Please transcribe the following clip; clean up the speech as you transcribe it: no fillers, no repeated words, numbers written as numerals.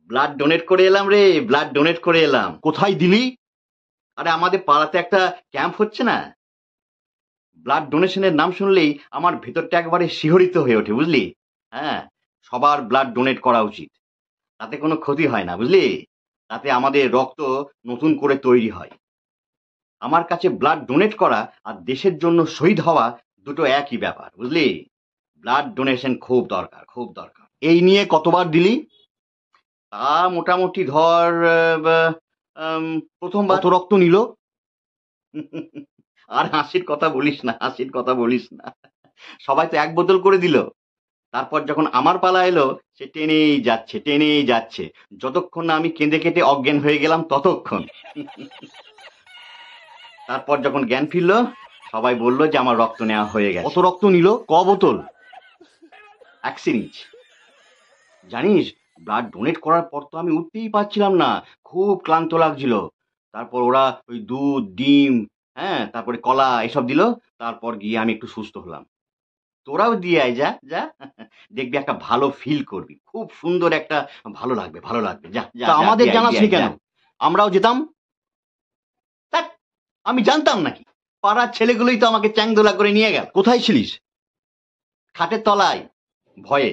Blood donate করে এলাম রে, ব্লাড ডোনেট করে এলাম। কোথায় দিলি? আরে আমাদের পাড়াতে একটা ক্যাম্প হচ্ছে না, ব্লাড ডোনেশনের নাম শুনলেই আমার ভেতরটা একবারে শিহরিত হয়ে ওঠে, বুঝলি? হ্যাঁ, সবার ব্লাড ডোনেট করা উচিত। তাতে কোনো ক্ষতি হয় না, বুঝলি? তাতে আমাদের রক্ত নতুন করে তৈরি হয়। আমার কাছে ব্লাড ডোনেট করা আর দেশের জন্য শহীদ হওয়া দুটো একই ব্যাপার, বুঝলি? ব্লাড ডোনেশন খুব দরকার, খুব দরকার। এই নিয়ে কতবার দিলি? তা মোটামুটি ধর প্রথমবার। কত রক্ত নিল? আর হাসির কথা বলিস না, হাসির কথা বলিস না। সবাই তো এক বোতল করে দিল। তারপর যখন আমার পালা এলো, সে টেনেই যাচ্ছে, টেনেই যাচ্ছে, যতক্ষণ না আমি কেঁদে কেটে অজ্ঞান হয়ে গেলাম ততক্ষণ। তারপর যখন জ্ঞান ফিরল, সবাই বলল যে আমার রক্ত নেওয়া হয়ে গেছে। কত রক্ত নিল? ক বোতল? 1 সিরিঞ্জ। জানিস, ব্লাড ডোনেট করার পর তো আমি উঠতেই পারছিলাম না, খুব ক্লান্ত লাগছিল। তারপর ওরা ওই দুধ, ডিম, হ্যাঁ, তারপরে কলা এসব দিল। তারপর গিয়ে আমি একটু সুস্থ হলাম। তোরাও দিয়ে আয়, যা যা। দেখবি একটা ভালো ফিল করবি, খুব সুন্দর একটা, ভালো লাগবে, ভালো লাগবে। যা যা তা যা, আমাদের দিয়ে আয়, জানাসনি দিয়ে আয়, কেন? যা। আমরাও যেতাম। ধ্যাৎ, আমি জানতাম নাকি? পাড়ার ছেলেগুলোই তো আমাকে চ্যাংদোলা করে নিয়ে গেল। কোথায় ছিলিস? খাটের তলায়, ভয়ে।